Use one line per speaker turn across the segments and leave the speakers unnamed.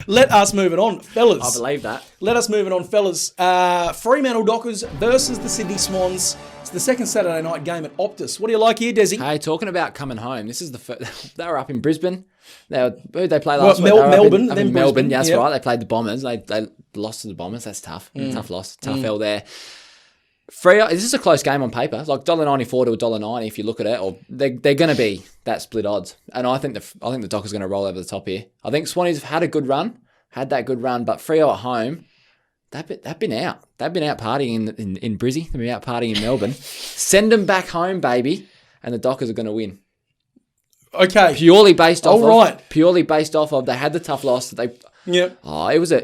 Let us move it on, fellas.
I believe that.
Let us move it on, fellas. Fremantle Dockers versus the Sydney Swans. It's the second Saturday night game at Optus. What do you like here, Desi?
Hey, talking about coming home, this is the first. They were up in Brisbane. Who'd they play last week?
Melbourne.
Up in Melbourne, that's right. They played the Bombers. They lost to the Bombers. That's tough. Tough loss. Tough L there. Freo, this is a close game on paper. It's like $1.94 to $1.90 if you look at it. Or they're going to be that split odds. And I think the Dockers going to roll over the top here. I think Swannies have had a good run. Had that good run. But Freo at home, they've been out. They've been out partying in Brizzy. They've been out partying in Melbourne. Send them back home, baby. And the Dockers are going to win.
Okay.
Purely based off of they had the tough loss that they.
Yeah.
Oh, it was a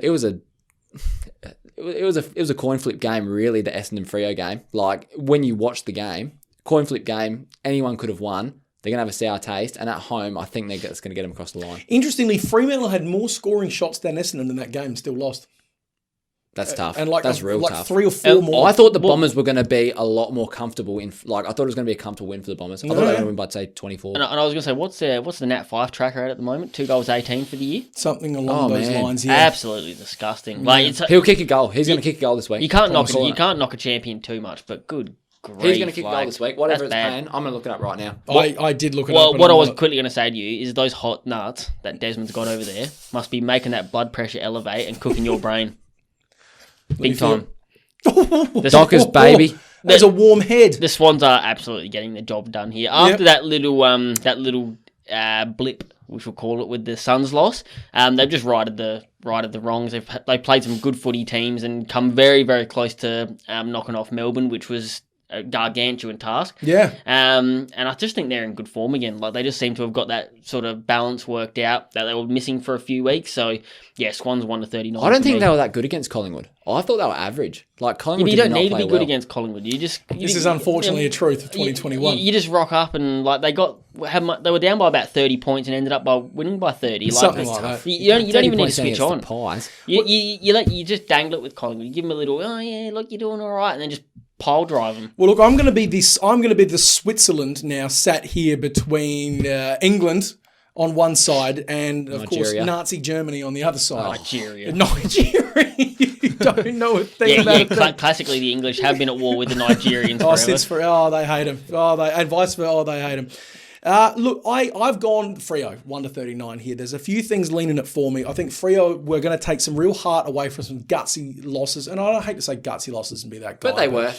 coin flip game, really, the Essendon Freo game. Like, when you watch the game, coin flip game, anyone could have won. They're going to have a sour taste. And at home, I think it's going to get them across the line. Interestingly,
Fremantle had more scoring shots than Essendon in that game and still lost.
That's tough.
And
that's real tough.
3 or 4 more.
I thought the Bombers were going to be a lot more comfortable. I thought it was going to be a comfortable win for the Bombers. I thought they were going to win by, say, 24.
And I was going to say, what's the Nat 5 tracker at the moment? 2 goals, 18 for the year?
Something along those lines, yeah.
Absolutely disgusting. Like,
he'll kick a goal. He's going to kick a goal this week.
You can't knock a champion too much, but good grief.
He's going to kick a goal this week. Whatever it's paying, I'm going to look it up right now.
I did look it up.
Well, what I was quickly going to say to you is those hot nuts that Desmond's got over there must be making that blood pressure elevate and cooking your brain. Big time.
The Dockers, baby.
There's a warm head.
The Swans are absolutely getting the job done here. After that little blip, which we'll call it, with the Suns loss, they've just righted the wrongs. They've played some good footy teams and come very, very close to knocking off Melbourne, which was a gargantuan task.
Yeah.
And I just think they're in good form again. Like, they just seem to have got that sort of balance worked out that they were missing for a few weeks. So, yeah, Swans 1-39.
I don't think they were that good against Collingwood. I thought they were average. Like, Collingwood
you
did
don't
not
need to
play
be good
well.
against Collingwood. This
is unfortunately a truth of 2021.
You just rock up and they were down by about 30 points and ended up by winning by 30.
Something like that.
You don't even need to switch on.
Pies.
You just dangle it with Collingwood. You give them a little, oh yeah, look, you're doing all right, and then just pile drive them.
Well, look, I'm going to be the Switzerland now, sat here between England on one side and, of course, Nazi Germany on the other side.
Nigeria.
You don't know a thing about that.
Classically, the English have been at war with the Nigerians forever.
They hate them. And vice versa, they hate them. Look, I've gone Freo 1-39 here. There's a few things leaning it for me. I think Freo were going to take some real heart away from some gutsy losses, and I don't hate to say gutsy losses and be that guy.
But they were.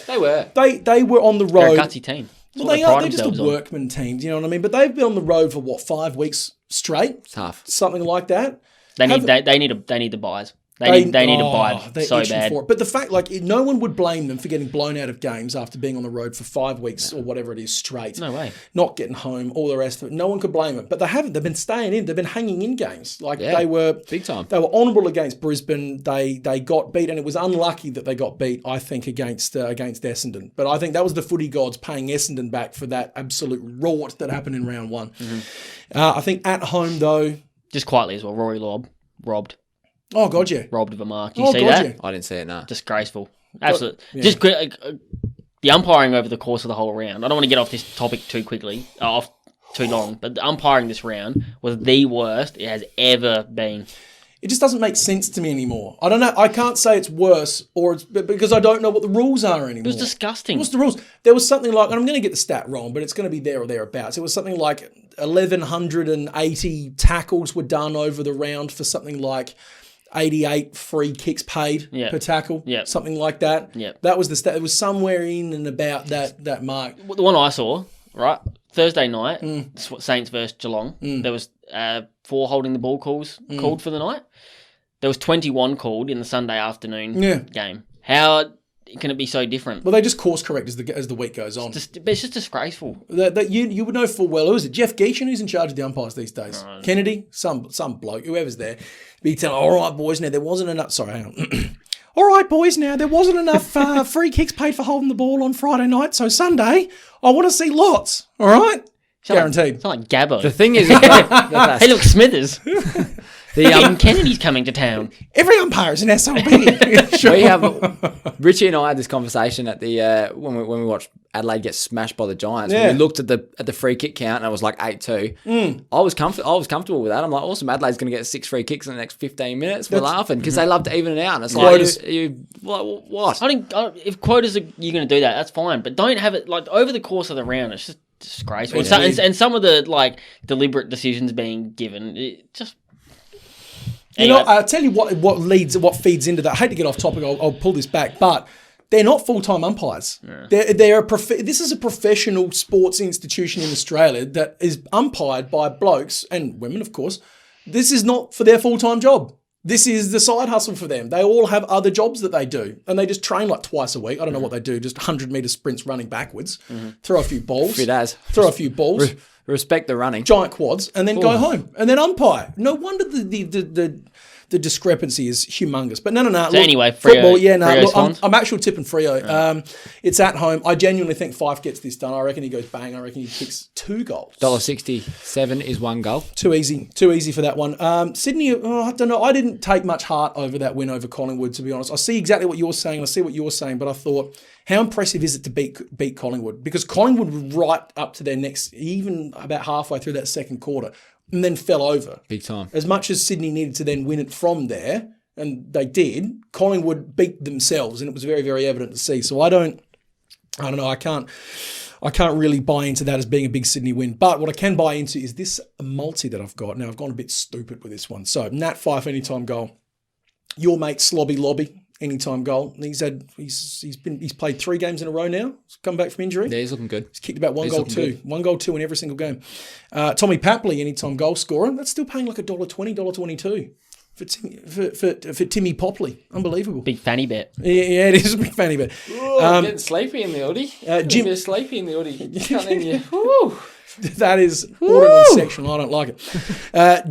They were on the road.
They're a gutsy team.
Well, they're just a workman team. Do you know what I mean? But they've been on the road for 5 weeks straight,
tough,
something like that.
They need the buys. They need to buy so bad.
For it. But the fact, no one would blame them for getting blown out of games after being on the road for 5 weeks or whatever it is straight.
No way.
Not getting home, all the rest of it. No one could blame them. But they haven't. They've been staying in. They've been hanging in games. They were
big time.
They were honourable against Brisbane. They got beat, and it was unlucky that they got beat, I think, against Essendon. But I think that was the footy gods paying Essendon back for that absolute rort that happened in round 1. Mm-hmm. I think at home, though... Just
quietly as well, Rory Lobb robbed.
Oh, God, yeah.
Robbed of a mark. You see that?
Yeah. I didn't see it, no.
Disgraceful. Absolutely. Yeah. Just the umpiring over the course of the whole round. I don't want to get off this topic too long, but the umpiring this round was the worst it has ever been.
It just doesn't make sense to me anymore. I don't know. I can't say it's worse because I don't know what the rules are anymore.
It was disgusting.
What's the rules? There was something like, and I'm going to get the stat wrong, but it's going to be there or thereabouts. It was something like 1,180 tackles were done over the round for something like 88 free kicks paid per tackle, something like that.
Yep.
That was the stat. It was somewhere in and about that mark.
The one I saw, right, Thursday night, Saints versus Geelong, there was 4 holding the ball calls called for the night. There was 21 called in the Sunday afternoon game. How can it be so different?
Well, they just course correct as the week goes on.
It's just disgraceful.
You would know full well. Who is it? Jeff Geishan, who's in charge of the umpires these days? Kennedy? Some bloke, whoever's there. Be telling, all right, boys, now there wasn't enough... Sorry, hang on. All right, boys, now there wasn't enough free kicks paid for holding the ball on Friday night, so Sunday, I want to see lots. All right? Guaranteed.
It's not like Gabbo.
The thing is...
Hey, look, Smithers. Ian Kennedy's coming to town.
Every umpire is an SLB.
We have Richie and I had this conversation at the when we watched Adelaide get smashed by the Giants.
Yeah.
When we looked at the free kick count and it was like 8-2. I was comfortable with that. I'm like, awesome. Adelaide's going to get 6 free kicks in the next 15 minutes. We're laughing because they love to even it out. And it's what?
I think if quotas you're going to do that, that's fine. But don't have it like over the course of the round. It's just disgraceful.
Yeah.
And some of the like deliberate decisions being given, it just.
You
Anyway.
know, I'll tell you what feeds into that. I hate to get off topic. I'll pull this back, but they're not full-time umpires. Yeah. This is a professional sports institution in Australia that is umpired by blokes and women, of course. This is not for their full-time job. This is the side hustle for them. They all have other jobs that they do, and they just train like twice a week. I don't know what they do, just 100-metre sprints running backwards, throw a few balls, throw a few balls.
Respect the running.
Giant quads, and then go home. And then umpire. No wonder the discrepancy is humongous. But no.
So anyway, Freo,
football,
Freo Swans?
I'm actually tipping Freo. Right. It's at home. I genuinely think Fife gets this done. I reckon he goes bang. I reckon he kicks 2 goals.
$1.67 is 1 goal.
Too easy for that one. Sydney, I don't know. I didn't take much heart over that win over Collingwood, to be honest. I see exactly what you're saying. I see what you're saying, but I thought, how impressive is it to beat Collingwood? Because Collingwood was right up to their necks, even about halfway through that second quarter, and then fell over.
Big time.
As much as Sydney needed to then win it from there, and they did, Collingwood beat themselves, and it was very, very evident to see. So I don't know. I can't really buy into that as being a big Sydney win. But what I can buy into is this multi that I've got. Now, I've gone a bit stupid with this one. So Nat Fyfe, anytime goal. Your mate Slobby Lobby, anytime goal. He's played 3 games in a row now. He's come back from injury.
Yeah, he's looking good.
He's kicked about 1 goal too. 1 goal 2 in every single game. Tommy Papley, anytime goal scorer. That's still paying like $1.20, $1.22 for Timmy Popley. Unbelievable.
Big fanny bet.
Yeah, it is a big fanny bet.
I'm getting sleepy in the Audi.
Jim,
sleepy in the Audi.
That is borderline sexual. I don't like it.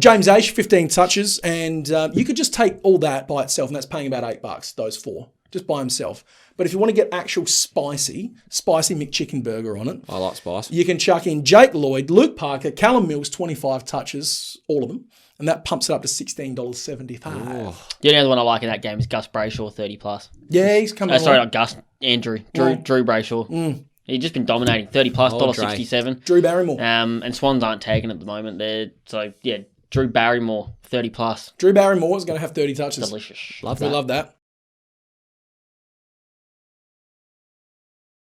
James Aish, 15 touches, and you could just take all that by itself, and that's paying about $8, those 4, just by himself. But if you want to get actual spicy McChicken burger on it,
I like spice.
You can chuck in Jake Lloyd, Luke Parker, Callum Mills, 25 touches, all of them, and that pumps it up to $16.75.
Oh. The only other one I like in that game is Gus Brayshaw, 30+.
Yeah, he's coming.
Sorry, not Gus. Andrew. Drew Brayshaw. He's just been dominating. 30+, $1.67.
Drew Barrymore.
And Swans aren't tagging at the moment. Drew Barrymore, 30+.
Drew Barrymore is going to have 30 touches.
Delicious.
We love that.